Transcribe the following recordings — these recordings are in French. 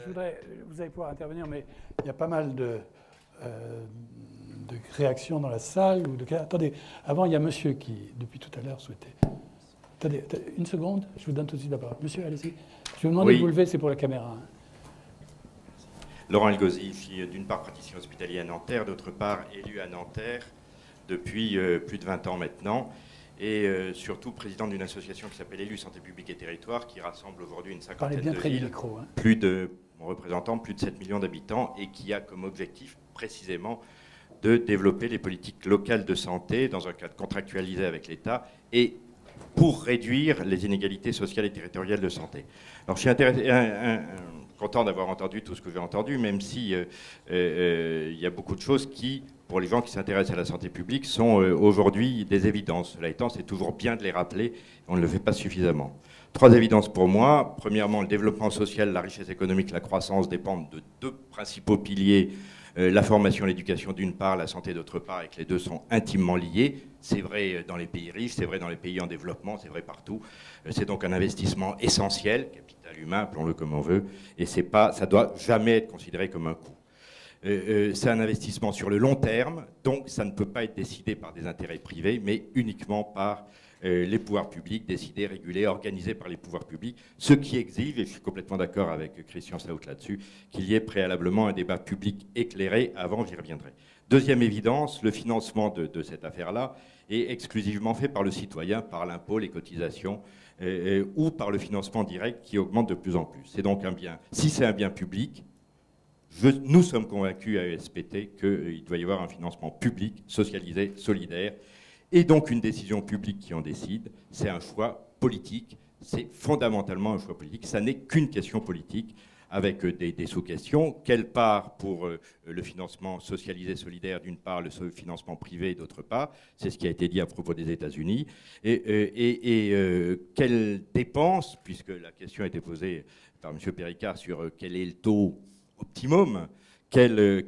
vous allez pouvoir intervenir, mais il y a pas mal de réactions dans la salle. Attendez, avant, il y a monsieur qui, depuis tout à l'heure, souhaitait... Attendez, une seconde, je vous donne tout de suite la parole. Monsieur, allez-y. Je vais vous demander de vous lever, c'est pour la caméra. Hein. Laurent Elgozi, je suis d'une part praticien hospitalier à Nanterre, d'autre part élu à Nanterre depuis plus de 20 ans maintenant, et surtout président d'une association qui s'appelle Élus Santé Publique et Territoire, qui rassemble aujourd'hui une cinquantaine de villes, mon représentant, plus de 7 millions d'habitants, et qui a comme objectif précisément de développer les politiques locales de santé dans un cadre contractualisé avec l'État et pour réduire les inégalités sociales et territoriales de santé. Alors je suis content d'avoir entendu tout ce que j'ai entendu, même si il y a beaucoup de choses qui, pour les gens qui s'intéressent à la santé publique, sont aujourd'hui des évidences. Cela étant, c'est toujours bien de les rappeler, on ne le fait pas suffisamment. 3 évidences pour moi. Premièrement, le développement social, la richesse économique, la croissance dépendent de 2 principaux piliers. La formation et l'éducation d'une part, la santé d'autre part, et que les 2 sont intimement liés. C'est vrai dans les pays riches, c'est vrai dans les pays en développement, c'est vrai partout. C'est donc un investissement essentiel, capital humain, appelons-le comme on veut, et ça ne doit jamais être considéré comme un coût. C'est un investissement sur le long terme, donc ça ne peut pas être décidé par des intérêts privés, mais uniquement par les pouvoirs publics, décidés, régulés, organisés par les pouvoirs publics, ce qui exige, et je suis complètement d'accord avec Christian Saout là-dessus, qu'il y ait préalablement un débat public éclairé, avant j'y reviendrai. Deuxième évidence, le financement de cette affaire-là est exclusivement fait par le citoyen, par l'impôt, les cotisations, ou par le financement direct qui augmente de plus en plus. C'est donc un bien, si c'est un bien public, nous sommes convaincus à ESPT qu'il doit y avoir un financement public, socialisé, solidaire, et donc une décision publique qui en décide. C'est un choix politique, c'est fondamentalement un choix politique, ça n'est qu'une question politique, avec des sous-questions. Quelle part pour le financement socialisé, solidaire d'une part, le financement privé d'autre part, c'est ce qui a été dit à propos des États-Unis, et quelle dépense, puisque la question a été posée par M. Péricard sur quel est le taux optimum, quelle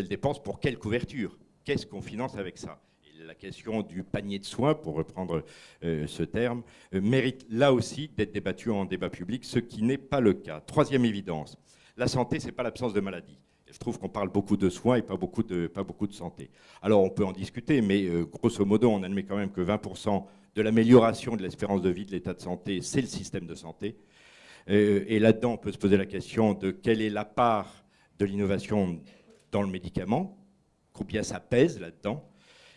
dépense pour quelle couverture, qu'est-ce qu'on finance avec ça? La question du panier de soins, pour reprendre ce terme, mérite là aussi d'être débattue en débat public, ce qui n'est pas le cas. Troisième évidence, la santé, ce n'est pas l'absence de maladie. Je trouve qu'on parle beaucoup de soins et pas beaucoup de santé. Alors on peut en discuter, mais grosso modo, on admet quand même que 20% de l'amélioration de l'espérance de vie de l'état de santé, c'est le système de santé. Et là-dedans, on peut se poser la question de quelle est la part de l'innovation dans le médicament, combien ça pèse là-dedans.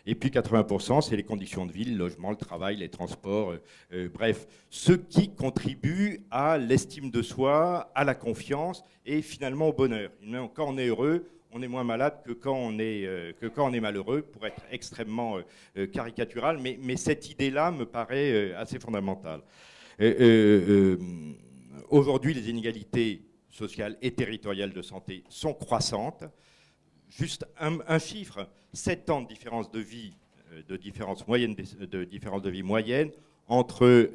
Et puis 80%, c'est les conditions de vie, le logement, le travail, les transports, bref, ce qui contribue à l'estime de soi, à la confiance et finalement au bonheur. Quand on est heureux, on est moins malade que quand on est malheureux, pour être extrêmement caricatural, mais cette idée-là me paraît assez fondamentale. Aujourd'hui, les inégalités sociales et territoriales de santé sont croissantes. Juste un chiffre, 7 ans de différence de vie, de différence de vie moyenne entre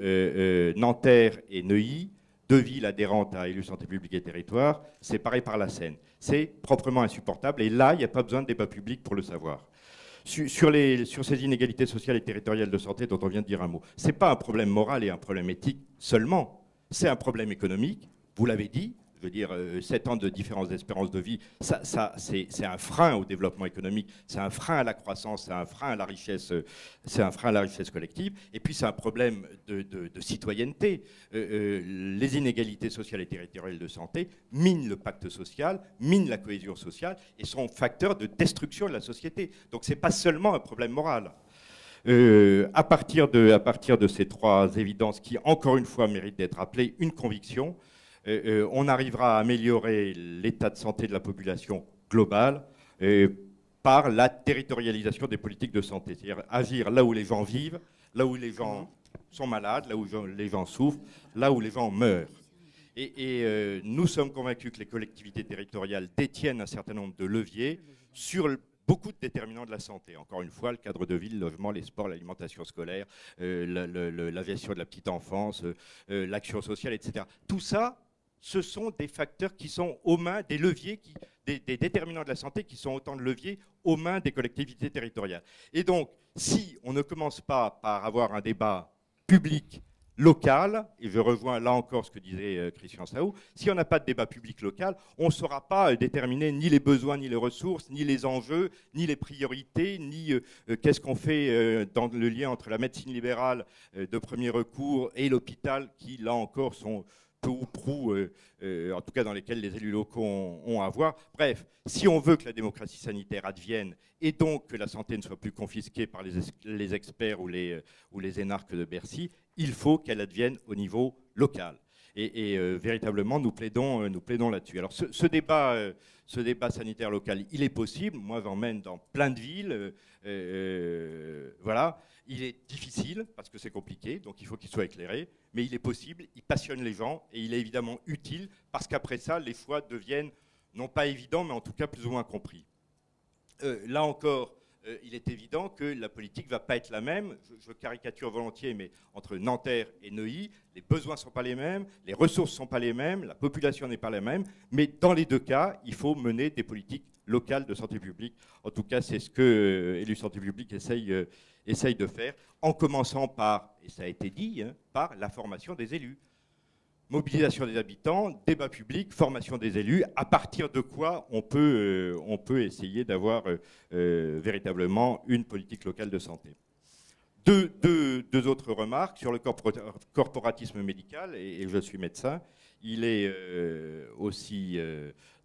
Nanterre et Neuilly, 2 villes adhérentes à Élus Santé Publique et Territoire, séparées par la Seine. C'est proprement insupportable et là, il n'y a pas besoin de débat public pour le savoir. Sur ces inégalités sociales et territoriales de santé dont on vient de dire un mot, ce n'est pas un problème moral et un problème éthique seulement, c'est un problème économique, vous l'avez dit. Je veux dire, 7 ans de différence d'espérance de vie, c'est un frein au développement économique, c'est un frein à la croissance, c'est un frein à la richesse, collective. Et puis c'est un problème de citoyenneté. Les inégalités sociales et territoriales de santé minent le pacte social, minent la cohésion sociale et sont facteurs de destruction de la société. Donc c'est pas seulement un problème moral. À partir de ces 3 évidences qui, encore une fois, méritent d'être rappelées, une conviction. On arrivera à améliorer l'état de santé de la population globale par la territorialisation des politiques de santé. C'est-à-dire agir là où les gens vivent, là où les gens sont malades, là où les gens souffrent, là où les gens meurent. Et nous sommes convaincus que les collectivités territoriales détiennent un certain nombre de leviers sur beaucoup de déterminants de la santé. Encore une fois, le cadre de vie, le logement, les sports, l'alimentation scolaire, la gestion de la petite enfance, l'action sociale, etc. Tout ça, ce sont des facteurs qui sont aux mains des leviers, des déterminants de la santé qui sont autant de leviers aux mains des collectivités territoriales. Et donc, si on ne commence pas par avoir un débat public local, et je rejoins là encore ce que disait Christian Saou, si on n'a pas de débat public local, on ne saura pas déterminer ni les besoins, ni les ressources, ni les enjeux, ni les priorités, ni qu'est-ce qu'on fait dans le lien entre la médecine libérale de premier recours et l'hôpital, qui là encore sont peu ou prou, en tout cas dans lesquels les élus locaux ont à voir. Bref, si on veut que la démocratie sanitaire advienne et donc que la santé ne soit plus confisquée par les experts ou les énarques de Bercy, il faut qu'elle advienne au niveau local. Et véritablement, nous plaidons là-dessus. Alors ce débat sanitaire local, il est possible. Moi, j'emmène dans plein de villes. Voilà. Il est difficile parce que c'est compliqué, donc il faut qu'il soit éclairé. Mais il est possible, il passionne les gens et il est évidemment utile parce qu'après ça, les choix deviennent non pas évidents, mais en tout cas plus ou moins compris. Là encore, il est évident que la politique ne va pas être la même. Je caricature volontiers, mais entre Nanterre et Neuilly, les besoins ne sont pas les mêmes, les ressources ne sont pas les mêmes, la population n'est pas la même. Mais dans les deux cas, il faut mener des politiques locales de santé publique. En tout cas, c'est ce que Élus Santé publique essaye de faire, en commençant par, et ça a été dit, par la formation des élus. Mobilisation des habitants, débat public, formation des élus, à partir de quoi on peut essayer d'avoir véritablement une politique locale de santé. Deux autres remarques sur le corporatisme médical, et je suis médecin. Il est aussi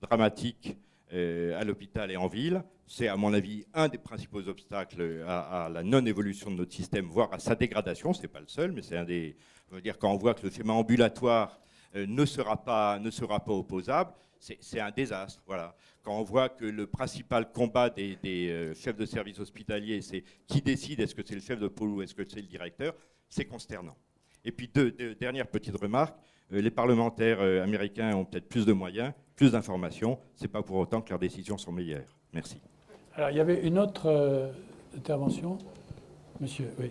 dramatique à l'hôpital et en ville. C'est, à mon avis, un des principaux obstacles à la non-évolution de notre système, voire à sa dégradation. Ce n'est pas le seul, mais c'est un des... Je veux dire, quand on voit que le schéma ambulatoire ne sera pas opposable, c'est un désastre. Voilà. Quand on voit que le principal combat des chefs de service hospitaliers, c'est qui décide, est-ce que c'est le chef de pôle ou est-ce que c'est le directeur, c'est consternant. Et puis deux dernières petites remarques. Les parlementaires américains ont peut-être plus de moyens, plus d'informations. Ce n'est pas pour autant que leurs décisions sont meilleures. Merci. Alors, il y avait une autre intervention. Monsieur, oui.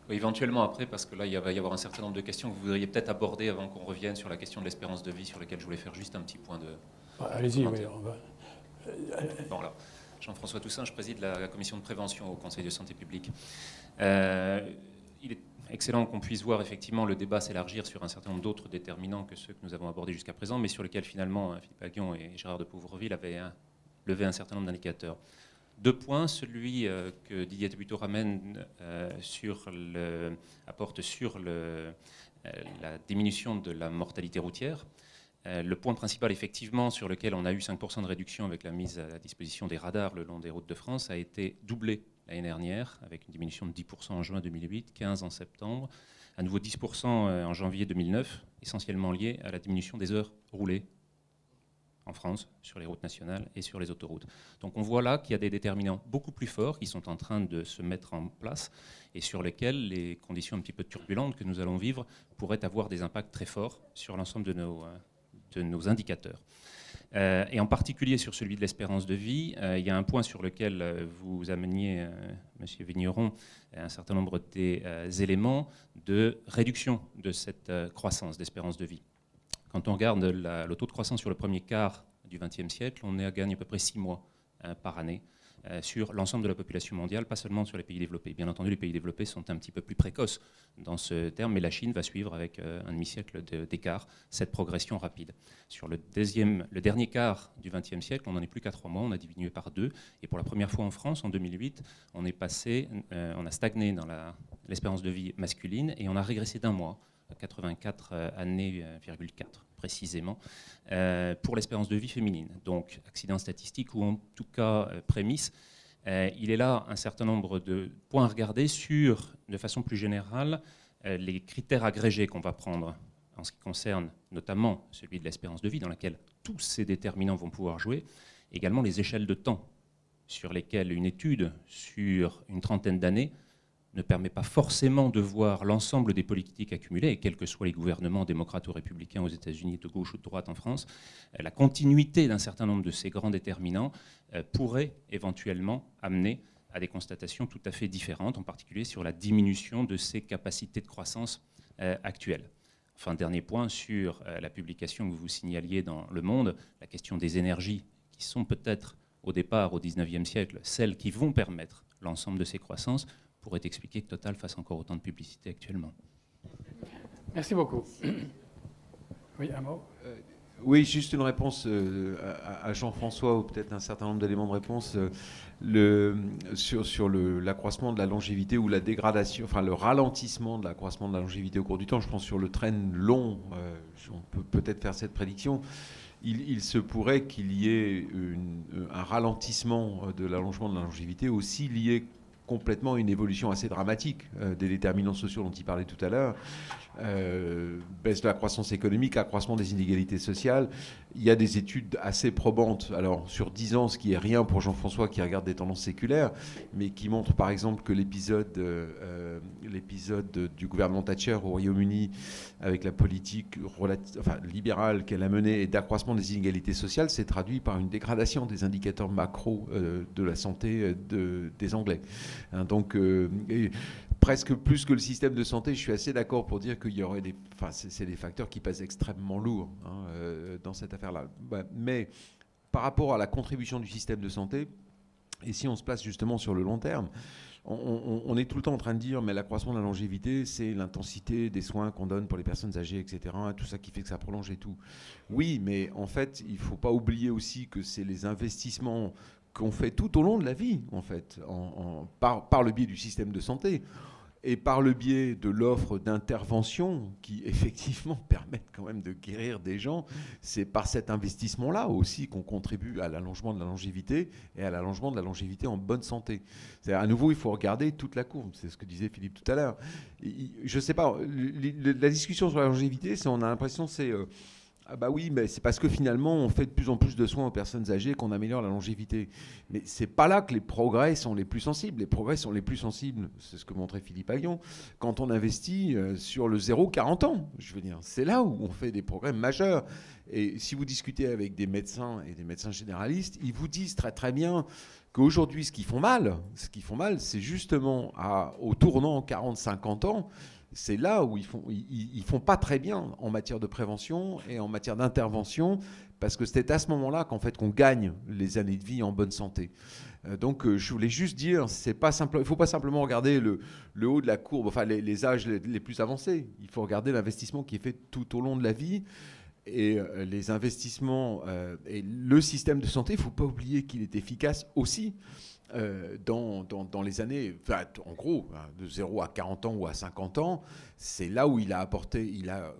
Oui, éventuellement après, parce que là, il va y avoir un certain nombre de questions que vous voudriez peut-être aborder avant qu'on revienne sur la question de l'espérance de vie, sur laquelle je voulais faire juste un petit point de... Allez-y, oui, on va... Bon, là, Jean-François Toussaint, je préside la commission de prévention au Conseil de santé publique. Il est excellent qu'on puisse voir effectivement le débat s'élargir sur un certain nombre d'autres déterminants que ceux que nous avons abordés jusqu'à présent, mais sur lesquels finalement Philippe Aghion et Gérard de Pouvreville avaient levé un certain nombre d'indicateurs. Deux points, celui que Didier Tabuteau ramène apporte sur la diminution de la mortalité routière. Le point principal, effectivement, sur lequel on a eu 5% de réduction avec la mise à disposition des radars le long des routes de France, a été doublé l'année dernière, avec une diminution de 10% en juin 2008, 15% en septembre, à nouveau 10% en janvier 2009, essentiellement lié à la diminution des heures roulées en France, sur les routes nationales et sur les autoroutes. Donc on voit là qu'il y a des déterminants beaucoup plus forts qui sont en train de se mettre en place et sur lesquels les conditions un petit peu turbulentes que nous allons vivre pourraient avoir des impacts très forts sur l'ensemble de nos indicateurs. Et en particulier sur celui de l'espérance de vie, il y a un point sur lequel vous ameniez, Monsieur Vigneron, un certain nombre des éléments de réduction de cette croissance d'espérance de vie. Quand on regarde le taux de croissance sur le premier quart du XXe siècle, on est à gagner à peu près 6 mois par année sur l'ensemble de la population mondiale, pas seulement sur les pays développés. Bien entendu, les pays développés sont un petit peu plus précoces dans ce terme, mais la Chine va suivre avec un demi-siècle d'écart cette progression rapide. Sur le dernier quart du XXe siècle, on n'en est plus qu'à 3 mois, on a diminué par 2. Et pour la première fois en France, en 2008, on a stagné dans l'espérance de vie masculine et on a régressé d'1 mois. 84 années,4 précisément, pour l'espérance de vie féminine. Donc, accident statistique ou en tout cas prémisse, il est là un certain nombre de points à regarder sur, de façon plus générale, les critères agrégés qu'on va prendre en ce qui concerne notamment celui de l'espérance de vie, dans laquelle tous ces déterminants vont pouvoir jouer, également les échelles de temps sur lesquelles une étude sur une trentaine d'années ne permet pas forcément de voir l'ensemble des politiques accumulées, et quels que soient les gouvernements démocrates ou républicains aux États-Unis, de gauche ou de droite en France, la continuité d'un certain nombre de ces grands déterminants pourrait éventuellement amener à des constatations tout à fait différentes, en particulier sur la diminution de ces capacités de croissance actuelles. Enfin, dernier point sur la publication que vous signaliez dans Le Monde, la question des énergies qui sont peut-être au départ, au XIXe siècle, celles qui vont permettre l'ensemble de ces croissances, pourrait expliquer que Total fasse encore autant de publicité actuellement. Merci beaucoup. Oui, un mot. Oui, juste une réponse à Jean-François, ou peut-être un certain nombre d'éléments de réponse sur l'accroissement de la longévité ou la dégradation, enfin le ralentissement de l'accroissement de la longévité au cours du temps. Je pense sur le trend long, on peut peut-être faire cette prédiction. Il se pourrait qu'il y ait un ralentissement de l'allongement de la longévité aussi lié complètement à une évolution assez dramatique des déterminants sociaux dont il parlait tout à l'heure. Baisse de la croissance économique, accroissement des inégalités sociales. Il y a des études assez probantes, alors sur 10 ans, ce qui est rien pour Jean-François qui regarde des tendances séculaires, mais qui montrent par exemple que l'épisode du gouvernement Thatcher au Royaume-Uni, avec la politique libérale qu'elle a menée et d'accroissement des inégalités sociales, s'est traduit par une dégradation des indicateurs macro de la santé des Anglais. Hein, donc, presque plus que le système de santé, je suis assez d'accord pour dire qu'il y aurait c'est des facteurs qui pèsent extrêmement lourd dans cette affaire-là. Mais par rapport à la contribution du système de santé, et si on se place justement sur le long terme, on est tout le temps en train de dire mais l'accroissement de la longévité, c'est l'intensité des soins qu'on donne pour les personnes âgées, etc. Tout ça qui fait que ça prolonge et tout. Oui, mais en fait, il ne faut pas oublier aussi que c'est les investissements qu'on fait tout au long de la vie, en fait, par le biais du système de santé et par le biais de l'offre d'intervention qui, effectivement, permettent quand même de guérir des gens. C'est par cet investissement-là aussi qu'on contribue à l'allongement de la longévité et à l'allongement de la longévité en bonne santé. C'est-à-dire, à nouveau, il faut regarder toute la courbe. C'est ce que disait Philippe tout à l'heure. Je ne sais pas, la discussion sur la longévité, on a l'impression c'est... Ah bah oui, mais c'est parce que finalement, on fait de plus en plus de soins aux personnes âgées qu'on améliore la longévité. Mais c'est pas là que les progrès sont les plus sensibles. Les progrès sont les plus sensibles, c'est ce que montrait Philippe Aghion, quand on investit sur le 0-40 ans. Je veux dire, c'est là où on fait des progrès majeurs. Et si vous discutez avec des médecins et des médecins généralistes, ils vous disent très très bien qu'aujourd'hui, ce qu'ils font mal, c'est justement au tournant 40-50 ans. C'est là où ils font pas très bien en matière de prévention et en matière d'intervention, parce que c'est à ce moment-là qu'en fait qu'on gagne les années de vie en bonne santé. Donc je voulais juste dire, il ne faut pas simplement regarder le haut de la courbe, enfin les âges les plus avancés. Il faut regarder l'investissement qui est fait tout au long de la vie. Et les investissements et le système de santé, il ne faut pas oublier qu'il est efficace aussi dans les années, enfin, en gros, de 0 à 40 ans ou à 50 ans, c'est là où il a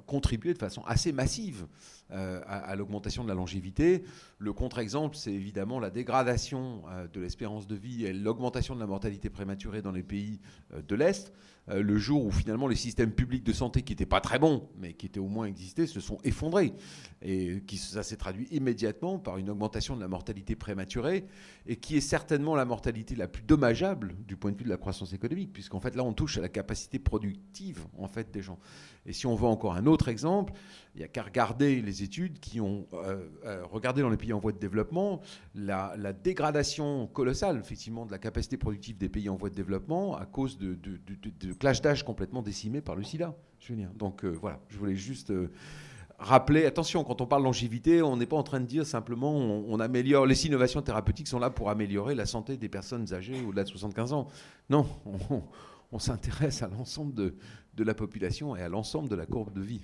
contribué de façon assez massive à l'augmentation de la longévité. Le contre-exemple, c'est évidemment la dégradation de l'espérance de vie et l'augmentation de la mortalité prématurée dans les pays de l'Est. Le jour où finalement les systèmes publics de santé, qui n'étaient pas très bons, mais qui étaient au moins existés, se sont effondrés. Et ça s'est traduit immédiatement par une augmentation de la mortalité prématurée, et qui est certainement la mortalité la plus dommageable du point de vue de la croissance économique, puisqu'en fait là on touche à la capacité productive en fait des gens. Et si on veut encore un autre exemple, il n'y a qu'à regarder les études qui ont regardé dans les pays en voie de développement la dégradation colossale effectivement de la capacité productive des pays en voie de développement à cause de clash d'âge complètement décimé par le sida. Je veux dire. Donc voilà, je voulais juste rappeler, attention, quand on parle longévité, on n'est pas en train de dire simplement on améliore, les innovations thérapeutiques sont là pour améliorer la santé des personnes âgées au-delà de 75 ans. Non, on s'intéresse à l'ensemble de la population et à l'ensemble de la courbe de vie.